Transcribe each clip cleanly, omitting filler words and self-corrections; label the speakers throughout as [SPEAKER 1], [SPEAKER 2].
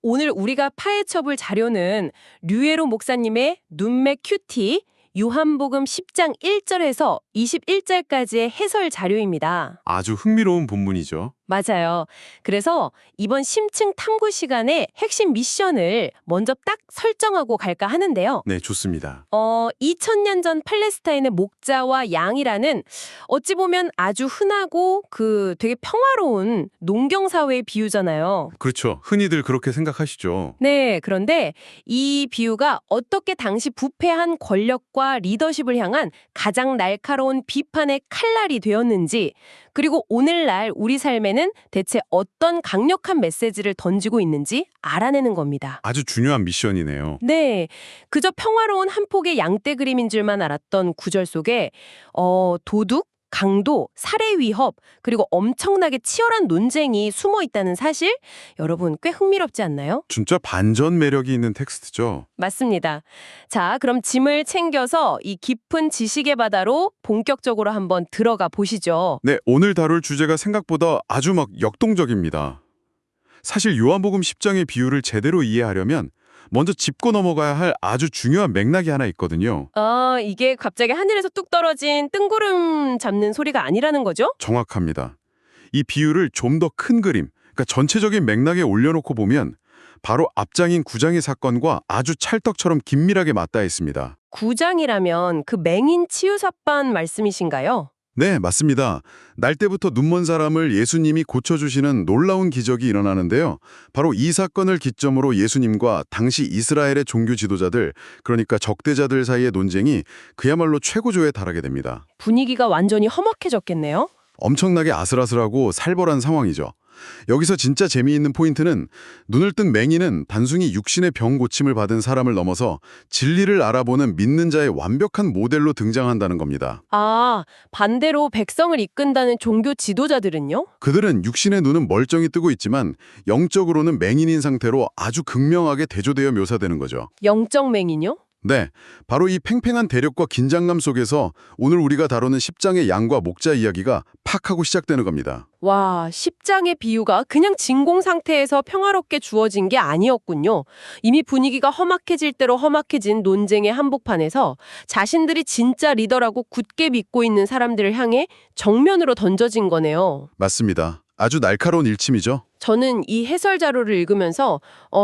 [SPEAKER 1] 오늘 우리가 파헤쳐볼 자료는 류에로 목사님의 눈매 큐티, 요한복음 10장 1절에서 21절까지의 해설 자료입니다.
[SPEAKER 2] 아주 흥미로운 본문이죠.
[SPEAKER 1] 맞아요. 그래서 이번 심층 탐구 시간에 핵심 미션을 먼저 딱 설정하고 갈까 하는데요.
[SPEAKER 2] 네, 좋습니다.
[SPEAKER 1] 2000년 전 팔레스타인의 목자와 양이라는 어찌 보면 아주 흔하고 되게 평화로운 농경 사회의 비유잖아요.
[SPEAKER 2] 그렇죠. 흔히들 그렇게 생각하시죠.
[SPEAKER 1] 네, 그런데 이 비유가 어떻게 당시 부패한 권력과 리더십을 향한 가장 날카로운 비판의 칼날이 되었는지, 그리고 오늘날 우리 삶에는 대체 어떤 강력한 메시지를 던지고 있는지 알아내는 겁니다.
[SPEAKER 2] 아주 중요한 미션이네요.
[SPEAKER 1] 네, 그저 평화로운 한 폭의 양떼 그림인 줄만 알았던 구절 속에 도둑, 강도, 살해 위협, 그리고 엄청나게 치열한 논쟁이 숨어 있다는 사실, 여러분 꽤 흥미롭지 않나요?
[SPEAKER 2] 진짜 반전 매력이 있는 텍스트죠.
[SPEAKER 1] 맞습니다. 자, 그럼 짐을 챙겨서 이 깊은 지식의 바다로 본격적으로 한번 들어가 보시죠.
[SPEAKER 2] 네, 오늘 다룰 주제가 생각보다 아주 역동적입니다. 사실 요한복음 10장의 비유를 제대로 이해하려면 먼저 짚고 넘어가야 할 아주 중요한 맥락이 하나 있거든요.
[SPEAKER 1] 이게 갑자기 하늘에서 뚝 떨어진 뜬구름 잡는 소리가 아니라는 거죠?
[SPEAKER 2] 정확합니다. 이 비유를 좀 더 큰 그림, 그러니까 전체적인 맥락에 올려놓고 보면 바로 앞장인 9장의 사건과 아주 찰떡처럼 긴밀하게 맞닿아 있습니다.
[SPEAKER 1] 9장이라면 그 맹인 치유사반 말씀이신가요?
[SPEAKER 2] 네, 맞습니다. 날 때부터 눈먼 사람을 예수님이 고쳐주시는 놀라운 기적이 일어나는데요. 바로 이 사건을 기점으로 예수님과 당시 이스라엘의 종교 지도자들, 그러니까 적대자들 사이의 논쟁이 그야말로 최고조에 달하게 됩니다.
[SPEAKER 1] 분위기가 완전히 험악해졌겠네요?
[SPEAKER 2] 엄청나게 아슬아슬하고 살벌한 상황이죠. 여기서 진짜 재미있는 포인트는 눈을 뜬 맹인은 단순히 육신의 병 고침을 받은 사람을 넘어서 진리를 알아보는 믿는 자의 완벽한 모델로 등장한다는 겁니다.
[SPEAKER 1] 반대로 백성을 이끈다는 종교 지도자들은요?
[SPEAKER 2] 그들은 육신의 눈은 멀쩡히 뜨고 있지만 영적으로는 맹인인 상태로 아주 극명하게 대조되어 묘사되는 거죠.
[SPEAKER 1] 영적 맹인요?
[SPEAKER 2] 네, 바로 이 팽팽한 대력과 긴장감 속에서 오늘 우리가 다루는 10장의 양과 목자 이야기가 팍 하고 시작되는 겁니다.
[SPEAKER 1] 와, 10장의 비유가 그냥 진공 상태에서 평화롭게 주어진 게 아니었군요. 이미 분위기가 험악해질 대로 험악해진 논쟁의 한복판에서 자신들이 진짜 리더라고 굳게 믿고 있는 사람들을 향해 정면으로 던져진 거네요.
[SPEAKER 2] 맞습니다. 아주 날카로운 일침이죠.
[SPEAKER 1] 저는 이 해설 자료를 읽으면서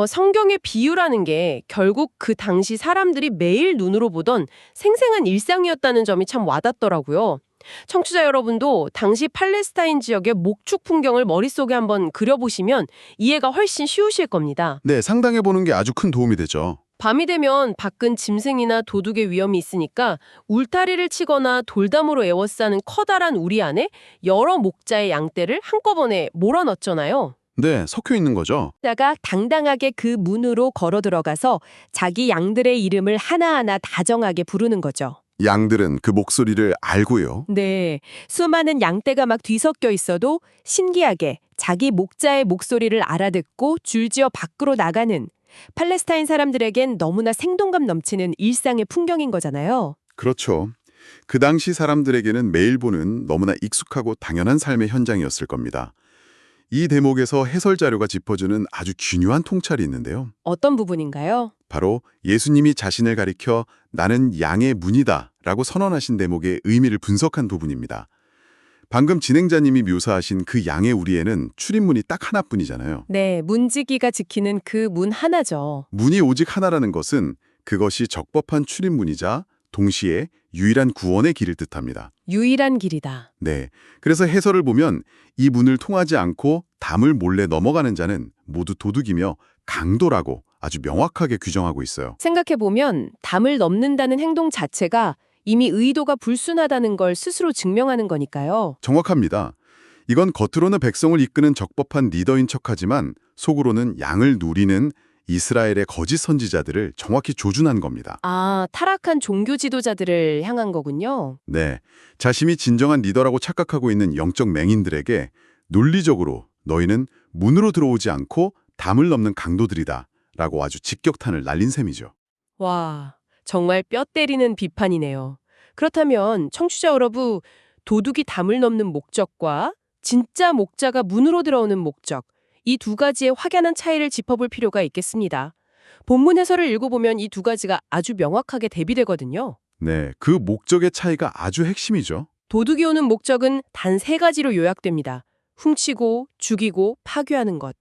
[SPEAKER 1] 성경의 비유라는 게 결국 그 당시 사람들이 매일 눈으로 보던 생생한 일상이었다는 점이 참 와닿더라고요. 청취자 여러분도 당시 팔레스타인 지역의 목축 풍경을 머릿속에 한번 그려보시면 이해가 훨씬 쉬우실 겁니다.
[SPEAKER 2] 네, 상상해보는 게 아주 큰 도움이 되죠.
[SPEAKER 1] 밤이 되면 밖은 짐승이나 도둑의 위험이 있으니까 울타리를 치거나 돌담으로 에워싸는 커다란 우리 안에 여러 목자의 양떼를 한꺼번에 몰아넣잖아요.
[SPEAKER 2] 네, 섞여 있는 거죠.
[SPEAKER 1] 다가 당당하게 그 문으로 걸어 들어가서 자기 양들의 이름을 하나하나 다정하게 부르는 거죠.
[SPEAKER 2] 양들은 그 목소리를 알고요.
[SPEAKER 1] 네, 수많은 양떼가 막 뒤섞여 있어도 신기하게 자기 목자의 목소리를 알아듣고 줄지어 밖으로 나가는 팔레스타인 사람들에겐 너무나 생동감 넘치는 일상의 풍경인 거잖아요.
[SPEAKER 2] 그렇죠. 그 당시 사람들에게는 매일 보는 너무나 익숙하고 당연한 삶의 현장이었을 겁니다. 이 대목에서 해설 자료가 짚어주는 아주 중요한 통찰이 있는데요.
[SPEAKER 1] 어떤 부분인가요?
[SPEAKER 2] 바로 예수님이 자신을 가리켜 나는 양의 문이다 라고 선언하신 대목의 의미를 분석한 부분입니다. 방금 진행자님이 묘사하신 그 양의 우리에는 출입문이 딱 하나뿐이잖아요.
[SPEAKER 1] 네, 문지기가 지키는 그 문 하나죠.
[SPEAKER 2] 문이 오직 하나라는 것은 그것이 적법한 출입문이자 동시에 유일한 구원의 길을 뜻합니다.
[SPEAKER 1] 유일한 길이다.
[SPEAKER 2] 네, 그래서 해설을 보면 이 문을 통하지 않고 담을 몰래 넘어가는 자는 모두 도둑이며 강도라고 아주 명확하게 규정하고 있어요.
[SPEAKER 1] 생각해보면 담을 넘는다는 행동 자체가 이미 의도가 불순하다는 걸 스스로 증명하는 거니까요.
[SPEAKER 2] 정확합니다. 이건 겉으로는 백성을 이끄는 적법한 리더인 척하지만 속으로는 양을 누리는 이스라엘의 거짓 선지자들을 정확히 조준한 겁니다.
[SPEAKER 1] 타락한 종교 지도자들을 향한 거군요.
[SPEAKER 2] 네, 자신이 진정한 리더라고 착각하고 있는 영적 맹인들에게 논리적으로 너희는 문으로 들어오지 않고 담을 넘는 강도들이다 라고 아주 직격탄을 날린 셈이죠.
[SPEAKER 1] 와, 정말 뼈 때리는 비판이네요. 그렇다면 청취자 여러분, 도둑이 담을 넘는 목적과 진짜 목자가 문으로 들어오는 목적, 이 두 가지의 확연한 차이를 짚어볼 필요가 있겠습니다. 본문 해설을 읽어보면 이 두 가지가 아주 명확하게 대비되거든요.
[SPEAKER 2] 네, 그 목적의 차이가 아주 핵심이죠.
[SPEAKER 1] 도둑이 오는 목적은 단 세 가지로 요약됩니다. 훔치고, 죽이고, 파괴하는 것.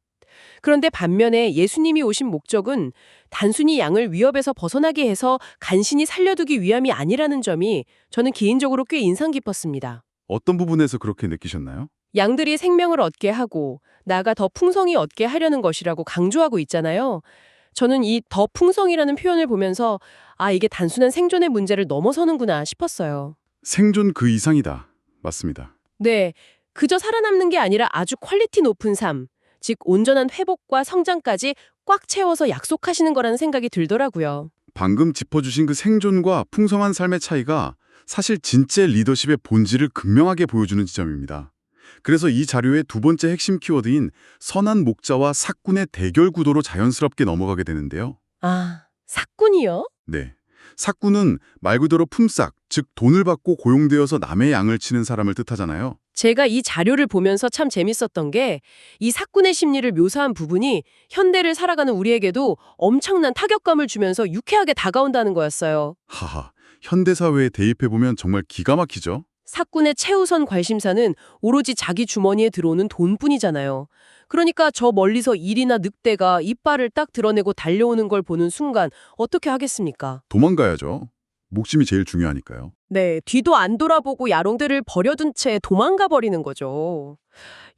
[SPEAKER 1] 그런데 반면에 예수님이 오신 목적은 단순히 양을 위협에서 벗어나게 해서 간신히 살려두기 위함이 아니라는 점이 저는 개인적으로 꽤 인상 깊었습니다.
[SPEAKER 2] 어떤 부분에서 그렇게 느끼셨나요?
[SPEAKER 1] 양들이 생명을 얻게 하고 나아가 더 풍성히 얻게 하려는 것이라고 강조하고 있잖아요. 저는 이 더 풍성이라는 표현을 보면서 이게 단순한 생존의 문제를 넘어서는구나 싶었어요.
[SPEAKER 2] 생존 그 이상이다. 맞습니다.
[SPEAKER 1] 네, 그저 살아남는 게 아니라 아주 퀄리티 높은 삶, 즉 온전한 회복과 성장까지 꽉 채워서 약속하시는 거라는 생각이 들더라고요.
[SPEAKER 2] 방금 짚어주신 그 생존과 풍성한 삶의 차이가 사실 진짜 리더십의 본질을 극명하게 보여주는 지점입니다. 그래서 이 자료의 두 번째 핵심 키워드인 선한 목자와 삭군의 대결 구도로 자연스럽게 넘어가게 되는데요.
[SPEAKER 1] 삭군이요?
[SPEAKER 2] 네. 삭군은 말 그대로 품삯, 즉 돈을 받고 고용되어서 남의 양을 치는 사람을 뜻하잖아요.
[SPEAKER 1] 제가 이 자료를 보면서 참 재밌었던 게 이 삭군의 심리를 묘사한 부분이 현대를 살아가는 우리에게도 엄청난 타격감을 주면서 유쾌하게 다가온다는 거였어요.
[SPEAKER 2] 하하, 현대사회에 대입해보면 정말 기가 막히죠?
[SPEAKER 1] 삭군의 최우선 관심사는 오로지 자기 주머니에 들어오는 돈뿐이잖아요. 그러니까 저 멀리서 일이나 늑대가 이빨을 딱 드러내고 달려오는 걸 보는 순간 어떻게 하겠습니까?
[SPEAKER 2] 도망가야죠. 목숨이 제일 중요하니까요.
[SPEAKER 1] 네, 뒤도 안 돌아보고 야롱들을 버려둔 채 도망가 버리는 거죠.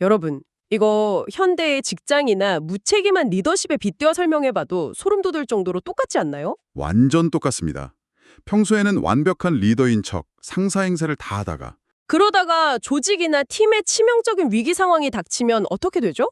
[SPEAKER 1] 여러분, 이거 현대의 직장이나 무책임한 리더십에 빗대어 설명해봐도 소름 돋을 정도로 똑같지 않나요?
[SPEAKER 2] 완전 똑같습니다. 평소에는 완벽한 리더인 척 상사 행세를 다 하다가
[SPEAKER 1] 그러다가 조직이나 팀의 치명적인 위기 상황이 닥치면 어떻게 되죠?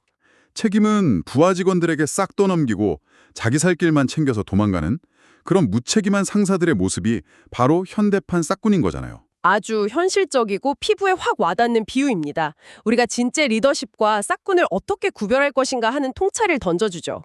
[SPEAKER 2] 책임은 부하 직원들에게 싹 떠넘기고 자기 살 길만 챙겨서 도망가는 그런 무책임한 상사들의 모습이 바로 현대판 싹군인 거잖아요.
[SPEAKER 1] 아주 현실적이고 피부에 확 와닿는 비유입니다. 우리가 진짜 리더십과 싹군을 어떻게 구별할 것인가 하는 통찰을 던져주죠.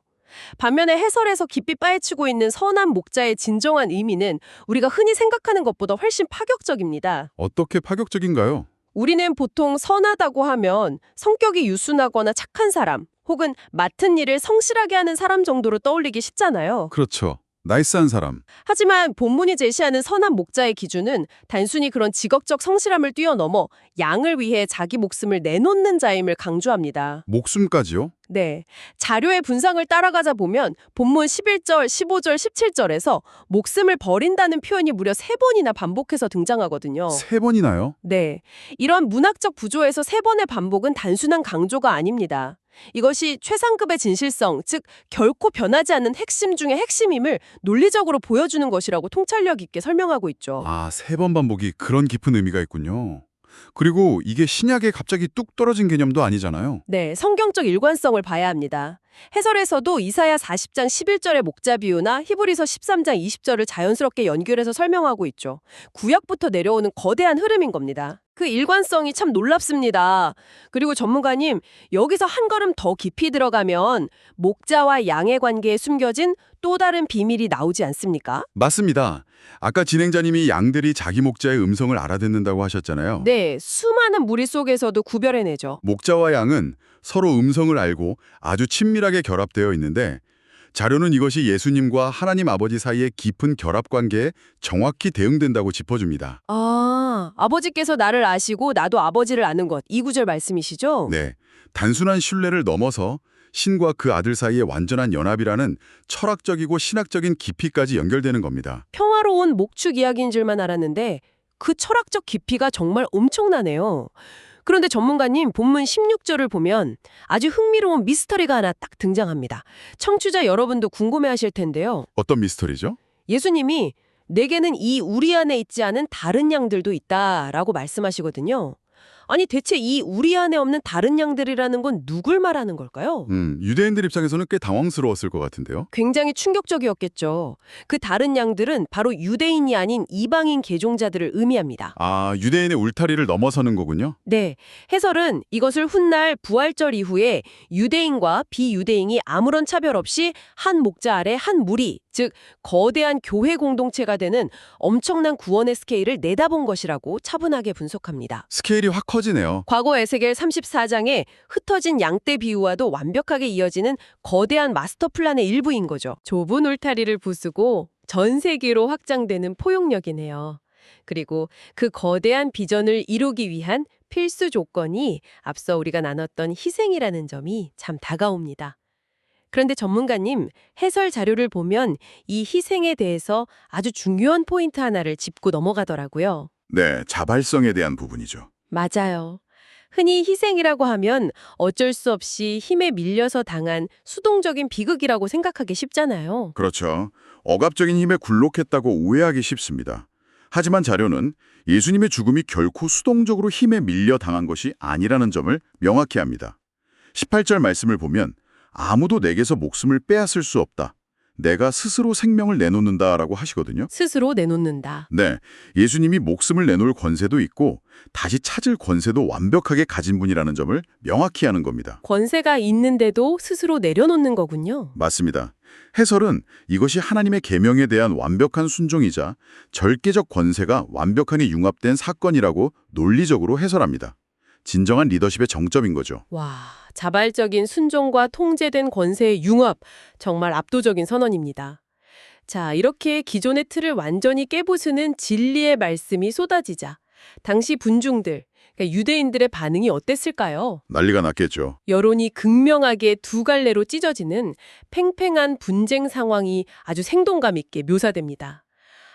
[SPEAKER 1] 반면에 해설에서 깊이 빠헤치고 있는 선한 목자의 진정한 의미는 우리가 흔히 생각하는 것보다 훨씬 파격적입니다.
[SPEAKER 2] 어떻게 파격적인가요?
[SPEAKER 1] 우리는 보통 선하다고 하면 성격이 유순하거나 착한 사람, 혹은 맡은 일을 성실하게 하는 사람 정도로 떠올리기 쉽잖아요.
[SPEAKER 2] 그렇죠. 나이스한 사람.
[SPEAKER 1] 하지만 본문이 제시하는 선한 목자의 기준은 단순히 그런 직업적 성실함을 뛰어넘어 양을 위해 자기 목숨을 내놓는 자임을 강조합니다.
[SPEAKER 2] 목숨까지요?
[SPEAKER 1] 네. 자료의 분상을 따라가자 보면 본문 11절, 15절, 17절에서 목숨을 버린다는 표현이 무려 3번이나 반복해서 등장하거든요.
[SPEAKER 2] 3번이나요?
[SPEAKER 1] 네. 이런 문학적 구조에서 3번의 반복은 단순한 강조가 아닙니다. 이것이 최상급의 진실성, 즉 결코 변하지 않는 핵심 중의 핵심임을 논리적으로 보여주는 것이라고 통찰력 있게 설명하고 있죠.
[SPEAKER 2] 3번 반복이 그런 깊은 의미가 있군요. 그리고 이게 신약에 갑자기 뚝 떨어진 개념도 아니잖아요.
[SPEAKER 1] 네, 성경적 일관성을 봐야 합니다. 해설에서도 이사야 40장 11절의 목자 비유나 히브리서 13장 20절을 자연스럽게 연결해서 설명하고 있죠. 구약부터 내려오는 거대한 흐름인 겁니다. 그 일관성이 참 놀랍습니다. 그리고 전문가님, 여기서 한 걸음 더 깊이 들어가면 목자와 양의 관계에 숨겨진 또 다른 비밀이 나오지 않습니까?
[SPEAKER 2] 맞습니다. 아까 진행자님이 양들이 자기 목자의 음성을 알아듣는다고 하셨잖아요.
[SPEAKER 1] 네, 수많은 무리 속에서도 구별해내죠.
[SPEAKER 2] 목자와 양은 서로 음성을 알고 아주 친밀하게 결합되어 있는데 자료는 이것이 예수님과 하나님 아버지 사이의 깊은 결합 관계에 정확히 대응된다고 짚어줍니다.
[SPEAKER 1] 아버지께서 나를 아시고 나도 아버지를 아는 것, 이 구절 말씀이시죠?
[SPEAKER 2] 네, 단순한 신뢰를 넘어서 신과 그 아들 사이의 완전한 연합이라는 철학적이고 신학적인 깊이까지 연결되는 겁니다.
[SPEAKER 1] 평화로운 목축 이야기인 줄만 알았는데 그 철학적 깊이가 정말 엄청나네요. 그런데 전문가님, 본문 16절을 보면 아주 흥미로운 미스터리가 하나 딱 등장합니다. 청취자 여러분도 궁금해하실 텐데요.
[SPEAKER 2] 어떤 미스터리죠?
[SPEAKER 1] 예수님이 내게는 이 우리 안에 있지 않은 다른 양들도 있다라고 말씀하시거든요. 아니 대체 이 우리 안에 없는 다른 양들이라는 건 누굴 말하는 걸까요?
[SPEAKER 2] 유대인들 입장에서는 꽤 당황스러웠을 것 같은데요.
[SPEAKER 1] 굉장히 충격적이었겠죠. 그 다른 양들은 바로 유대인이 아닌 이방인 계종자들을 의미합니다.
[SPEAKER 2] 유대인의 울타리를 넘어서는 거군요.
[SPEAKER 1] 네, 해설은 이것을 훗날 부활절 이후에 유대인과 비유대인이 아무런 차별 없이 한 목자 아래 한 무리, 즉 거대한 교회 공동체가 되는 엄청난 구원의 스케일을 내다본 것이라고 차분하게 분석합니다.
[SPEAKER 2] 스케일이 확 커지네요.
[SPEAKER 1] 과거 에세겔 34장의 흩어진 양떼 비유와도 완벽하게 이어지는 거대한 마스터 플랜의 일부인 거죠. 좁은 울타리를 부수고 전 세계로 확장되는 포용력이네요. 그리고 그 거대한 비전을 이루기 위한 필수 조건이 앞서 우리가 나눴던 희생이라는 점이 참 다가옵니다. 그런데 전문가님, 해설 자료를 보면 이 희생에 대해서 아주 중요한 포인트 하나를 짚고 넘어가더라고요.
[SPEAKER 2] 네, 자발성에 대한 부분이죠.
[SPEAKER 1] 맞아요. 흔히 희생이라고 하면 어쩔 수 없이 힘에 밀려서 당한 수동적인 비극이라고 생각하기 쉽잖아요.
[SPEAKER 2] 그렇죠. 억압적인 힘에 굴복했다고 오해하기 쉽습니다. 하지만 자료는 예수님의 죽음이 결코 수동적으로 힘에 밀려 당한 것이 아니라는 점을 명확히 합니다. 18절 말씀을 보면 아무도 내게서 목숨을 빼앗을 수 없다. 내가 스스로 생명을 내놓는다라고 하시거든요.
[SPEAKER 1] 스스로 내놓는다.
[SPEAKER 2] 네, 예수님이 목숨을 내놓을 권세도 있고 다시 찾을 권세도 완벽하게 가진 분이라는 점을 명확히 하는 겁니다.
[SPEAKER 1] 권세가 있는데도 스스로 내려놓는 거군요.
[SPEAKER 2] 맞습니다. 해설은 이것이 하나님의 계명에 대한 완벽한 순종이자 절개적 권세가 완벽하게 융합된 사건이라고 논리적으로 해설합니다. 진정한 리더십의 정점인 거죠.
[SPEAKER 1] 와, 자발적인 순종과 통제된 권세의 융합, 정말 압도적인 선언입니다. 자, 이렇게 기존의 틀을 완전히 깨부수는 진리의 말씀이 쏟아지자 당시 분중들, 그러니까 유대인들의 반응이 어땠을까요?
[SPEAKER 2] 난리가 났겠죠.
[SPEAKER 1] 여론이 극명하게 두 갈래로 찢어지는 팽팽한 분쟁 상황이 아주 생동감 있게 묘사됩니다.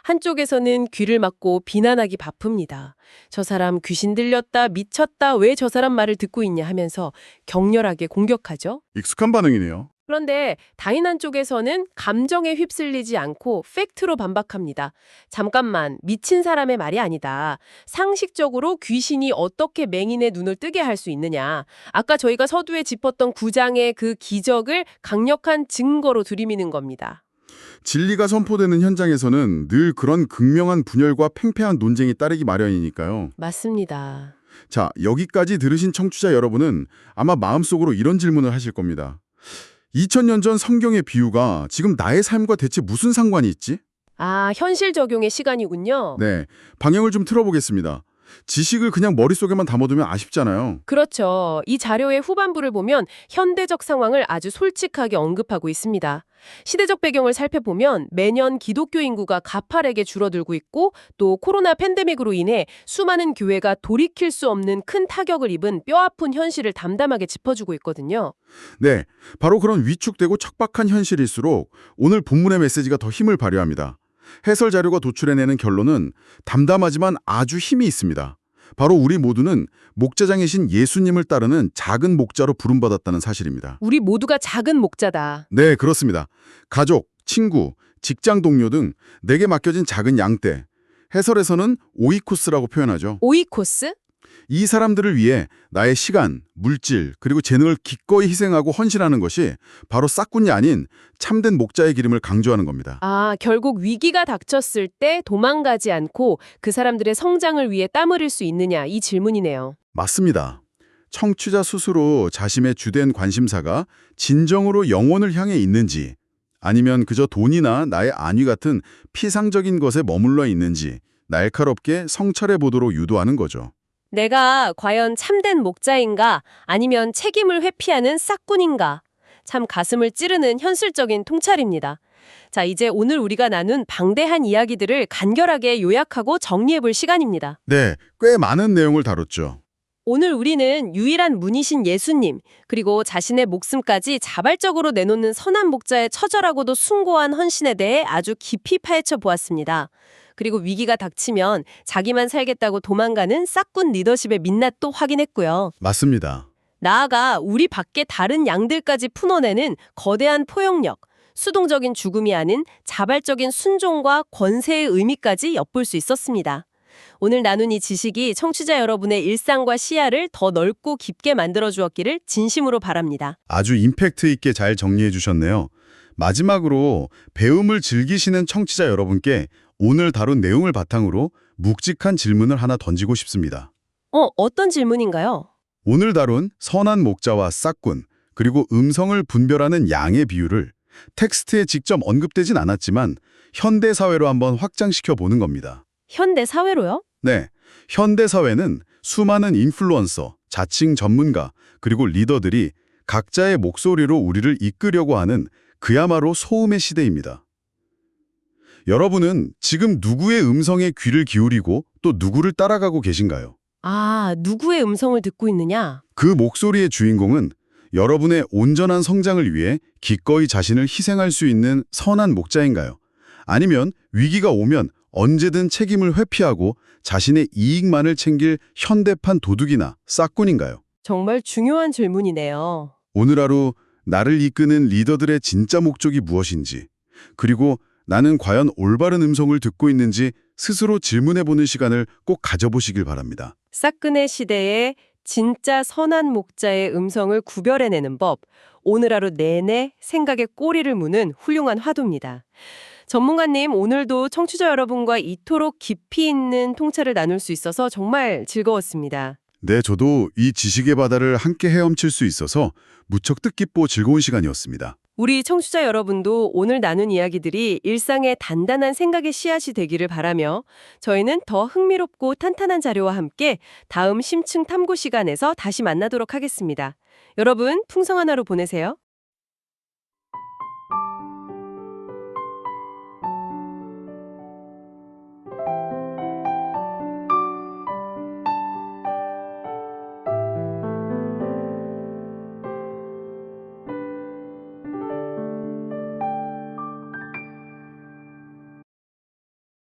[SPEAKER 1] 한쪽에서는 귀를 막고 비난하기 바쁩니다. 저 사람 귀신 들렸다, 미쳤다, 왜 저 사람 말을 듣고 있냐 하면서 격렬하게 공격하죠.
[SPEAKER 2] 익숙한 반응이네요.
[SPEAKER 1] 그런데 다인한 쪽에서는 감정에 휩쓸리지 않고 팩트로 반박합니다. 잠깐만, 미친 사람의 말이 아니다. 상식적으로 귀신이 어떻게 맹인의 눈을 뜨게 할 수 있느냐. 아까 저희가 서두에 짚었던 9장의 그 기적을 강력한 증거로 들이미는 겁니다.
[SPEAKER 2] 진리가 선포되는 현장에서는 늘 그런 극명한 분열과 팽팽한 논쟁이 따르기 마련이니까요.
[SPEAKER 1] 맞습니다.
[SPEAKER 2] 자, 여기까지 들으신 청취자 여러분은 아마 마음속으로 이런 질문을 하실 겁니다. 2000년 전 성경의 비유가 지금 나의 삶과 대체 무슨 상관이 있지?
[SPEAKER 1] 아, 현실 적용의 시간이군요.
[SPEAKER 2] 네, 방향을 좀 틀어보겠습니다. 지식을 그냥 머릿속에만 담아두면 아쉽잖아요.
[SPEAKER 1] 그렇죠. 이 자료의 후반부를 보면 현대적 상황을 아주 솔직하게 언급하고 있습니다. 시대적 배경을 살펴보면 매년 기독교 인구가 가파르게 줄어들고 있고 또 코로나 팬데믹으로 인해 수많은 교회가 돌이킬 수 없는 큰 타격을 입은 뼈아픈 현실을 담담하게 짚어주고 있거든요.
[SPEAKER 2] 네, 바로 그런 위축되고 척박한 현실일수록 오늘 본문의 메시지가 더 힘을 발휘합니다. 해설 자료가 도출해내는 결론은 담담하지만 아주 힘이 있습니다. 바로 우리 모두는 목자장이신 예수님을 따르는 작은 목자로 부름받았다는 사실입니다.
[SPEAKER 1] 우리 모두가 작은 목자다.
[SPEAKER 2] 네, 그렇습니다. 가족, 친구, 직장 동료 등 내게 맡겨진 작은 양떼. 해설에서는 오이코스라고 표현하죠.
[SPEAKER 1] 오이코스?
[SPEAKER 2] 이 사람들을 위해 나의 시간, 물질, 그리고 재능을 기꺼이 희생하고 헌신하는 것이 바로 싹군이 아닌 참된 목자의 기름을 강조하는 겁니다.
[SPEAKER 1] 아, 결국 위기가 닥쳤을 때 도망가지 않고 그 사람들의 성장을 위해 땀 흘릴 수 있느냐 이 질문이네요.
[SPEAKER 2] 맞습니다. 청취자 스스로 자신의 주된 관심사가 진정으로 영혼을 향해 있는지 아니면 그저 돈이나 나의 안위 같은 피상적인 것에 머물러 있는지 날카롭게 성찰해 보도록 유도하는 거죠.
[SPEAKER 1] 내가 과연 참된 목자인가 아니면 책임을 회피하는 싹군인가? 참 가슴을 찌르는 현실적인 통찰입니다. 자, 이제 오늘 우리가 나눈 방대한 이야기들을 간결하게 요약하고 정리해 볼 시간입니다.
[SPEAKER 2] 네, 꽤 많은 내용을 다뤘죠.
[SPEAKER 1] 오늘 우리는 유일한 문이신 예수님, 그리고 자신의 목숨까지 자발적으로 내놓는 선한 목자의 처절하고도 숭고한 헌신에 대해 아주 깊이 파헤쳐 보았습니다. 그리고 위기가 닥치면 자기만 살겠다고 도망가는 싹군 리더십의 민낯도 확인했고요.
[SPEAKER 2] 맞습니다.
[SPEAKER 1] 나아가 우리 밖에 다른 양들까지 풀어내는 거대한 포용력, 수동적인 죽음이 아닌 자발적인 순종과 권세의 의미까지 엿볼 수 있었습니다. 오늘 나눈 이 지식이 청취자 여러분의 일상과 시야를 더 넓고 깊게 만들어 주었기를 진심으로 바랍니다.
[SPEAKER 2] 아주 임팩트 있게 잘 정리해 주셨네요. 마지막으로 배움을 즐기시는 청취자 여러분께 오늘 다룬 내용을 바탕으로 묵직한 질문을 하나 던지고 싶습니다.
[SPEAKER 1] 어떤 질문인가요?
[SPEAKER 2] 오늘 다룬 선한 목자와 싹군, 그리고 음성을 분별하는 양의 비유를 텍스트에 직접 언급되진 않았지만 현대 사회로 한번 확장시켜 보는 겁니다.
[SPEAKER 1] 현대 사회로요?
[SPEAKER 2] 네, 현대 사회는 수많은 인플루언서, 자칭 전문가, 그리고 리더들이 각자의 목소리로 우리를 이끌려고 하는 그야말로 소음의 시대입니다. 여러분은 지금 누구의 음성에 귀를 기울이고 또 누구를 따라가고 계신가요?
[SPEAKER 1] 아, 누구의 음성을 듣고 있느냐?
[SPEAKER 2] 그 목소리의 주인공은 여러분의 온전한 성장을 위해 기꺼이 자신을 희생할 수 있는 선한 목자인가요? 아니면 위기가 오면 언제든 책임을 회피하고 자신의 이익만을 챙길 현대판 도둑이나 싹군인가요?
[SPEAKER 1] 정말 중요한 질문이네요.
[SPEAKER 2] 오늘 하루 나를 이끄는 리더들의 진짜 목적이 무엇인지, 그리고 나는 과연 올바른 음성을 듣고 있는지 스스로 질문해보는 시간을 꼭 가져보시길 바랍니다.
[SPEAKER 1] 싸끈의 시대에 진짜 선한 목자의 음성을 구별해내는 법, 오늘 하루 내내 생각에 꼬리를 무는 훌륭한 화두입니다. 전문가님, 오늘도 청취자 여러분과 이토록 깊이 있는 통찰을 나눌 수 있어서 정말 즐거웠습니다.
[SPEAKER 2] 네, 저도 이 지식의 바다를 함께 헤엄칠 수 있어서 무척 뜻깊고 즐거운 시간이었습니다.
[SPEAKER 1] 우리 청취자 여러분도 오늘 나눈 이야기들이 일상의 단단한 생각의 씨앗이 되기를 바라며 저희는 더 흥미롭고 탄탄한 자료와 함께 다음 심층 탐구 시간에서 다시 만나도록 하겠습니다. 여러분, 풍성한 하루 보내세요.